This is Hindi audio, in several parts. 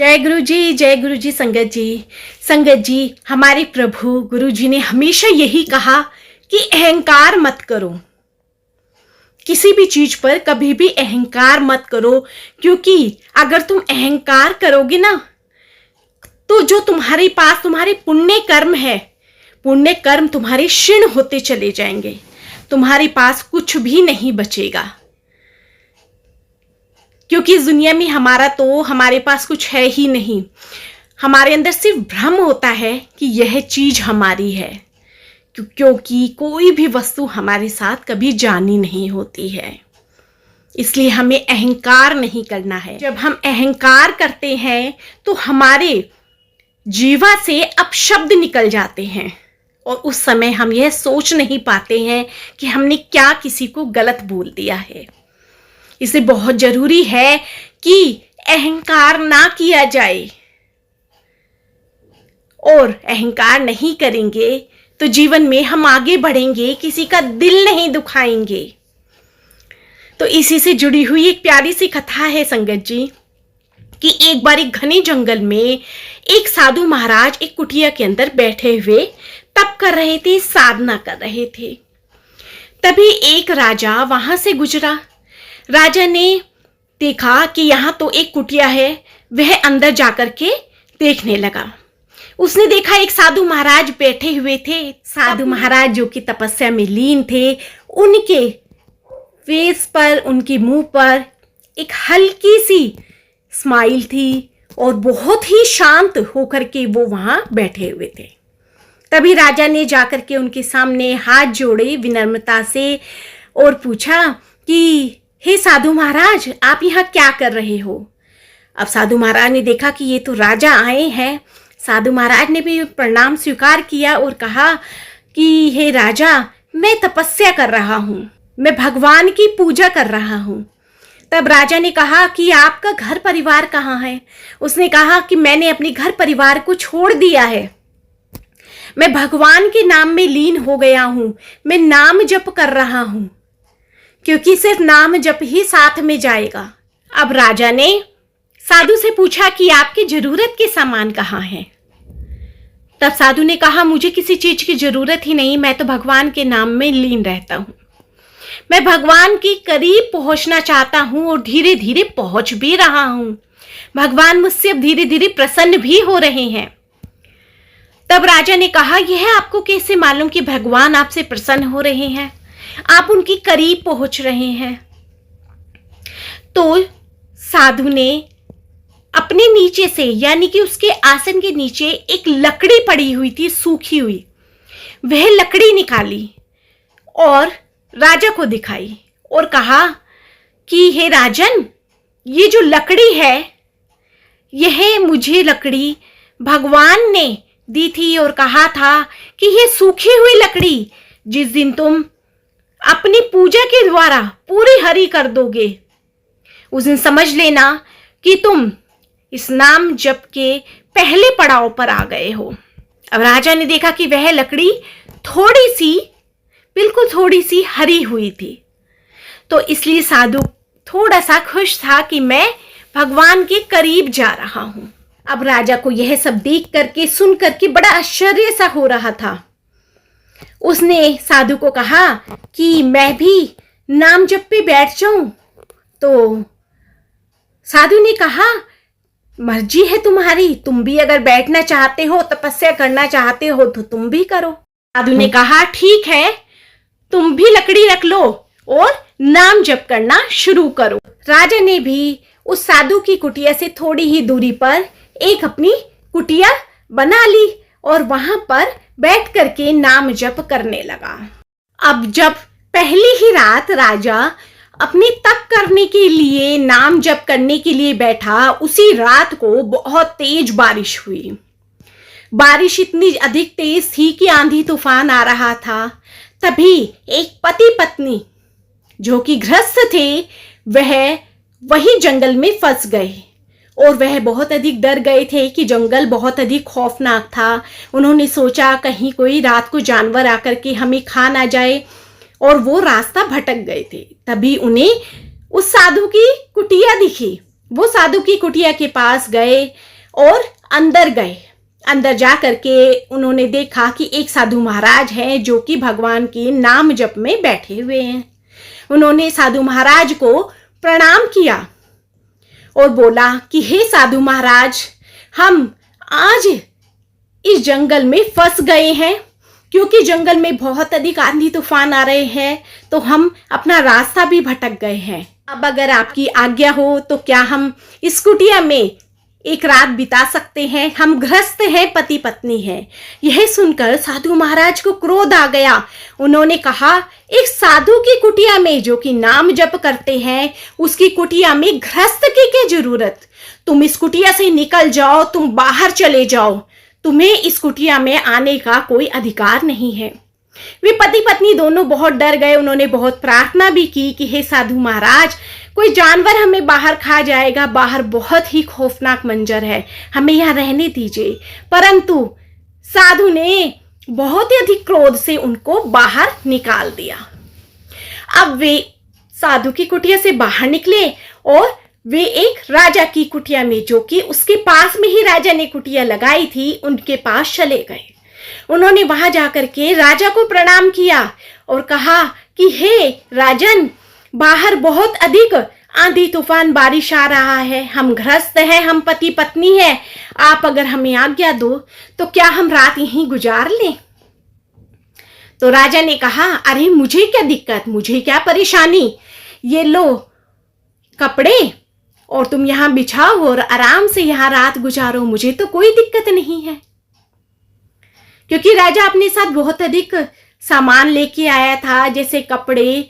जय गुरु जी संगत जी। हमारे प्रभु गुरु जी ने हमेशा यही कहा कि अहंकार मत करो, किसी भी चीज पर कभी भी अहंकार मत करो, क्योंकि अगर तुम अहंकार करोगे ना तो जो तुम्हारे पास तुम्हारे पुण्य कर्म है, पुण्य कर्म तुम्हारे क्षीण होते चले जाएंगे, तुम्हारे पास कुछ भी नहीं बचेगा। क्योंकि इस दुनिया में हमारे पास कुछ है ही नहीं। हमारे अंदर सिर्फ भ्रम होता है कि यह चीज हमारी है, क्योंकि कोई भी वस्तु हमारे साथ कभी जानी नहीं होती है। इसलिए हमें अहंकार नहीं करना है। जब हम अहंकार करते हैं तो हमारे जीवा से अपशब्द निकल जाते हैं और उस समय हम यह सोच नहीं पाते हैं कि हमने क्या किसी को गलत बोल दिया है। इसलिए बहुत जरूरी है कि अहंकार ना किया जाए, और अहंकार नहीं करेंगे तो जीवन में हम आगे बढ़ेंगे, किसी का दिल नहीं दुखाएंगे। तो इसी से जुड़ी हुई एक प्यारी सी कथा है संगत जी कि एक बार एक घने जंगल में एक साधु महाराज एक कुटिया के अंदर बैठे हुए तप कर रहे थे, साधना कर रहे थे। तभी एक राजा वहां से गुजरा। राजा ने देखा कि यहाँ तो एक कुटिया है, वह अंदर जाकर के देखने लगा। उसने देखा एक साधु महाराज बैठे हुए थे। साधु महाराज जो कि तपस्या में लीन थे, उनके फेस पर, उनके मुंह पर एक हल्की सी स्माइल थी और बहुत ही शांत होकर के वो वहां बैठे हुए थे। तभी राजा ने जाकर के उनके सामने हाथ जोड़े विनम्रता से और पूछा कि हे साधु महाराज, आप यहाँ क्या कर रहे हो? अब साधु महाराज ने देखा कि ये तो राजा आए हैं। साधु महाराज ने भी प्रणाम स्वीकार किया और कहा कि हे राजा, मैं तपस्या कर रहा हूँ, मैं भगवान की पूजा कर रहा हूँ। तब राजा ने कहा कि आपका घर परिवार कहाँ है? उसने कहा कि मैंने अपने घर परिवार को छोड़ दिया है, मैं भगवान के नाम में लीन हो गया हूँ, मैं नाम जप कर रहा हूँ, क्योंकि सिर्फ नाम जप ही साथ में जाएगा। अब राजा ने साधु से पूछा कि आपकी जरूरत के सामान कहाँ हैं? तब साधु ने कहा, मुझे किसी चीज की जरूरत ही नहीं, मैं तो भगवान के नाम में लीन रहता हूँ, मैं भगवान के करीब पहुंचना चाहता हूँ और धीरे धीरे पहुंच भी रहा हूँ। भगवान मुझसे अब धीरे धीरे प्रसन्न भी हो रहे हैं। तब राजा ने कहा, यह आपको कैसे मालूम कि भगवान आपसे प्रसन्न हो रहे हैं, आप उनके करीब पहुंच रहे हैं? तो साधु ने अपने नीचे से, यानी कि उसके आसन के नीचे एक लकड़ी पड़ी हुई थी, सूखी हुई, वह लकड़ी निकाली और राजा को दिखाई और कहा कि हे राजन, ये जो लकड़ी है, यह मुझे लकड़ी भगवान ने दी थी और कहा था कि यह सूखी हुई लकड़ी जिस दिन तुम अपनी पूजा के द्वारा पूरी हरी कर दोगे, उस दिन समझ लेना कि तुम इस नाम जप के पहले पड़ाव पर आ गए हो। अब राजा ने देखा कि वह लकड़ी थोड़ी सी, बिल्कुल थोड़ी सी हरी हुई थी, तो इसलिए साधु थोड़ा सा खुश था कि मैं भगवान के करीब जा रहा हूं। अब राजा को यह सब देख करके, सुन करके बड़ा आश्चर्य सा हो रहा था। उसने साधु को कहा कि मैं भी नाम जप पे बैठ जाऊं? तो साधु ने कहा, मर्जी है तुम्हारी, तुम भी अगर बैठना चाहते हो, तपस्या करना चाहते हो तो तुम भी करो। साधु ने कहा, ठीक है, तुम भी लकड़ी रख लो और नाम जप करना शुरू करो। राजा ने भी उस साधु की कुटिया से थोड़ी ही दूरी पर एक अपनी कुटिया बना ली और वहां पर बैठ करके नाम जप करने लगा। अब जब पहली ही रात राजा अपने तप करने के लिए, नाम जप करने के लिए बैठा, उसी रात को बहुत तेज बारिश हुई। बारिश इतनी अधिक तेज थी कि आंधी तूफान आ रहा था। तभी एक पति पत्नी जो कि गृहस्थ थे, वह वही जंगल में फंस गए और वह बहुत अधिक डर गए थे कि जंगल बहुत अधिक खौफनाक था। उन्होंने सोचा कहीं कोई रात को जानवर आकर के हमें खा ना जाए, और वो रास्ता भटक गए थे। तभी उन्हें उस साधु की कुटिया दिखी वो साधु की कुटिया के पास गए और अंदर गए। अंदर जा करके उन्होंने देखा कि एक साधु महाराज हैं जो कि भगवान के नाम जप में बैठे हुए हैं। उन्होंने साधु महाराज को प्रणाम किया और बोला कि हे साधु महाराज, हम आज इस जंगल में फंस गए हैं क्योंकि जंगल में बहुत अधिक आंधी तूफान आ रहे हैं, तो हम अपना रास्ता भी भटक गए हैं। अब अगर आपकी आज्ञा हो तो क्या हम इस कुटिया में एक रात बिता सकते हैं? हम गृहस्थ हैं, पति पत्नी हैं। यह सुनकर साधु महाराज को क्रोध आ गया। उन्होंने कहा, एक साधु की कुटिया में जो कि नाम जप करते हैं, उसकी कुटिया में गृहस्थ की क्या जरूरत? तुम इस कुटिया से निकल जाओ, तुम बाहर चले जाओ, तुम्हें इस कुटिया में आने का कोई अधिकार नहीं है। वे पति पत्नी दोनों बहुत डर गए। उन्होंने बहुत प्रार्थना भी की कि हे साधु महाराज, कोई जानवर हमें बाहर खा जाएगा, बाहर बहुत ही खौफनाक मंजर है, हमें यहाँ रहने दीजिए। परंतु साधु ने बहुत ही अधिक क्रोध से उनको बाहर निकाल दिया। अब वे साधु की कुटिया से बाहर निकले और वे एक राजा की कुटिया में, जो कि उसके पास में ही राजा ने कुटिया लगाई थी, उनके पास चले गए। उन्होंने वहां जाकर के राजा को प्रणाम किया और कहा कि हे राजन, बाहर बहुत अधिक आंधी तूफान बारिश आ रहा है, हम गृहस्थ हैं, हम पति पत्नी हैं, आप अगर हमें आज्ञा दो तो क्या हम रात यहीं गुजार लें? तो राजा ने कहा, अरे मुझे क्या दिक्कत, मुझे क्या परेशानी, ये लो कपड़े और तुम यहाँ बिछाओ और आराम से यहाँ रात गुजारो, मुझे तो कोई दिक्कत नहीं है। क्योंकि राजा अपने साथ बहुत अधिक सामान लेके आया था, जैसे कपड़े,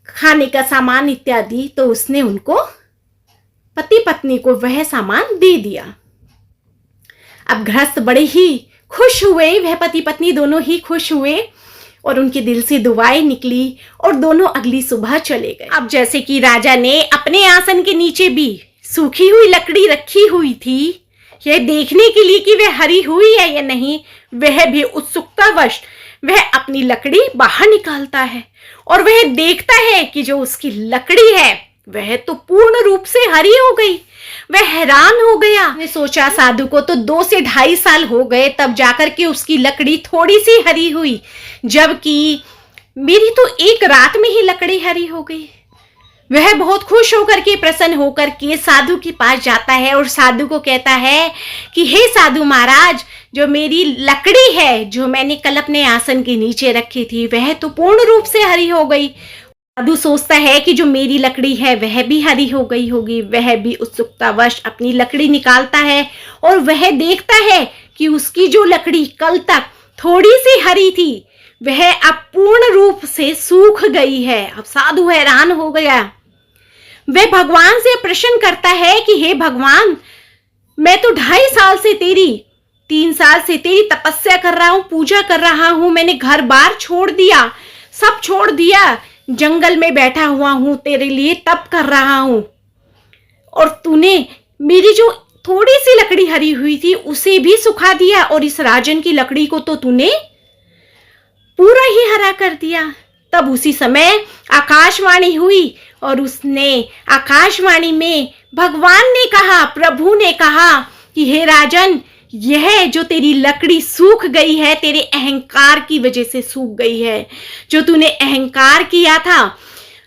खाने का सामान इत्यादि, तो उसने उनको, पति पत्नी को वह सामान दे दिया। अब गृहस्थ बड़े ही खुश हुए, वह पति पत्नी दोनों ही खुश हुए और उनके दिल से दुआएं निकली और दोनों अगली सुबह चले गए। अब जैसे कि राजा ने अपने आसन के नीचे भी सूखी हुई लकड़ी रखी हुई थी, यह देखने के लिए कि वह हरी हुई है या नहीं, वह भी उत्सुकतावश वह अपनी लकड़ी बाहर निकालता है और वह देखता है कि जो उसकी लकड़ी है वह तो पूर्ण रूप से हरी हो गई। वह हैरान हो गया। ने सोचा साधु को तो 2 से 2.5 साल हो गए, तब जाकर के उसकी लकड़ी थोड़ी सी हरी हुई, जबकि मेरी तो एक रात में ही लकड़ी हरी हो गई। वह बहुत खुश होकर के, प्रसन्न होकर के साधु के पास जाता है और साधु को कहता है कि हे साधु महाराज, जो मेरी लकड़ी है जो मैंने कल अपने आसन के नीचे रखी थी, वह तो पूर्ण रूप से हरी हो गई। साधु सोचता है कि जो मेरी लकड़ी है वह भी हरी हो गई होगी। वह भी उत्सुकतावश अपनी लकड़ी निकालता है और वह देखता है कि उसकी जो लकड़ी कल तक थोड़ी सी हरी थी, वह अब पूर्ण रूप से सूख गई है। अब साधु हैरान हो गया। वह भगवान से प्रश्न करता है कि हे भगवान, मैं तो 2.5 साल से 3 साल से तेरी तपस्या कर रहा हूं, पूजा कर रहा हूं, मैंने घर बार छोड़ दिया, सब छोड़ दिया, जंगल में बैठा हुआ हूं, तेरे लिए तप कर रहा हूं, और तूने मेरी जो थोड़ी सी लकड़ी हरी हुई थी उसे भी सुखा दिया और इस राजन की लकड़ी को तो तूने पूरा ही हरा कर दिया। तब उसी समय आकाशवाणी हुई और उसने आकाशवाणी में भगवान ने कहा, प्रभु ने कहा कि हे राजन, यह जो तेरी लकड़ी सूख गई है तेरे अहंकार की वजह से सूख गई है। जो तूने अहंकार किया था,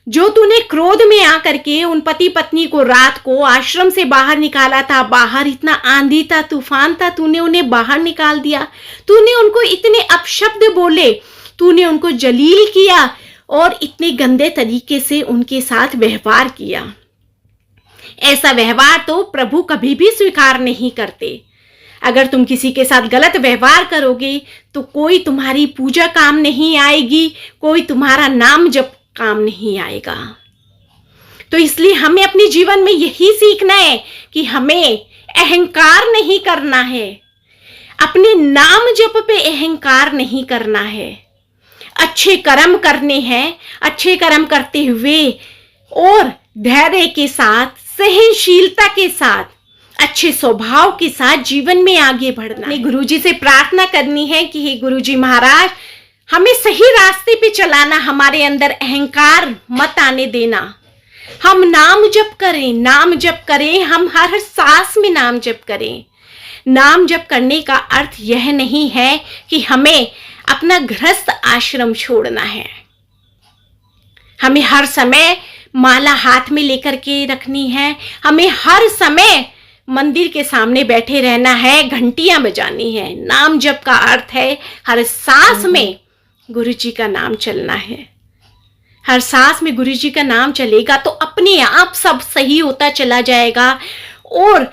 जो तूने क्रोध में आकर के उन पति पत्नी को रात को आश्रम से बाहर निकाला था, बाहर इतना आंधी था, तूफान था, तूने उन्हें बाहर निकाल दिया, तूने उनको इतने अपशब्द बोले, तूने उनको जलील किया और इतने गंदे तरीके से उनके साथ व्यवहार किया। ऐसा व्यवहार तो प्रभु कभी भी स्वीकार नहीं करते। अगर तुम किसी के साथ गलत व्यवहार करोगे तो कोई तुम्हारी पूजा काम नहीं आएगी, कोई तुम्हारा नाम जप काम नहीं आएगा। तो इसलिए हमें अपने जीवन में यही सीखना है कि हमें अहंकार नहीं करना है, अपने नाम जप पे अहंकार नहीं करना है, अच्छे कर्म करने हैं, अच्छे कर्म करते हुए और धैर्य के साथ, सहनशीलता के साथ, अच्छे स्वभाव के साथ जीवन में आगे बढ़ना है। गुरुजी से प्रार्थना करनी है कि हे गुरुजी महाराज, हमें सही रास्ते पे चलाना, हमारे अंदर अहंकार मत आने देना, हम नाम जप करें, नाम जप करें, हम हर सांस में नाम जप करें। नाम जप करने का अर्थ यह नहीं है कि हमें अपना गृहस्थ आश्रम छोड़ना है। हमें हर समय माला हाथ में लेकर के रखनी है, हमें हर समय मंदिर के सामने बैठे रहना है, घंटियां बजानी है। नाम जप का अर्थ है हर सांस में गुरु जी का नाम चलना है। हर सांस में गुरु जी का नाम चलेगा तो अपने आप सब सही होता चला जाएगा और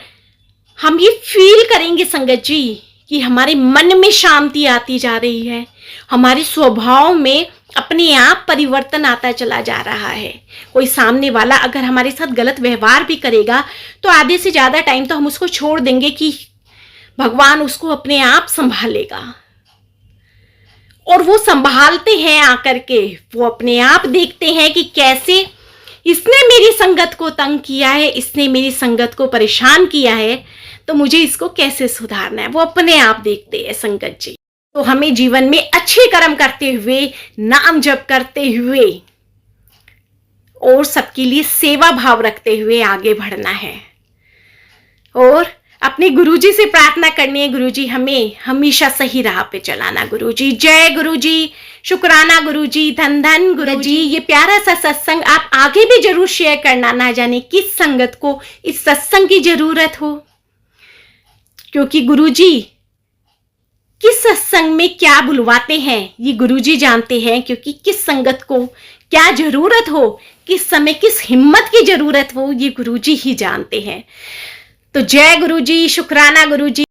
हम ये फील करेंगे संगत जी कि हमारे मन में शांति आती जा रही है, हमारे स्वभाव में अपने आप परिवर्तन आता चला जा रहा है। कोई सामने वाला अगर हमारे साथ गलत व्यवहार भी करेगा तो आधे से ज़्यादा टाइम तो हम उसको छोड़ देंगे कि भगवान उसको अपने आप संभालेगा। और वो संभालते हैं आकर के, वो अपने आप देखते हैं कि कैसे इसने मेरी संगत को तंग किया है, इसने मेरी संगत को परेशान किया है, तो मुझे इसको कैसे सुधारना है। वो अपने आप देखते हैं संगत जी। तो हमें जीवन में अच्छे कर्म करते हुए, नाम जप करते हुए और सबके लिए सेवा भाव रखते हुए आगे बढ़ना है और अपने गुरुजी से प्रार्थना करनी है, गुरुजी हमें हमेशा सही राह पे चलाना। गुरुजी जय गुरुजी, शुक्राना गुरुजी, धन धन गुरुजी। ये प्यारा सा सत्संग आप आगे भी जरूर शेयर करना, ना जाने किस संगत को इस सत्संग की जरूरत हो, क्योंकि गुरुजी किस सत्संग में क्या बुलवाते हैं ये गुरुजी जानते हैं। क्योंकि किस संगत को क्या जरूरत हो, किस समय किस हिम्मत की जरूरत हो, ये गुरुजी ही जानते हैं। तो जय गुरुजी, शुक्राना गुरुजी।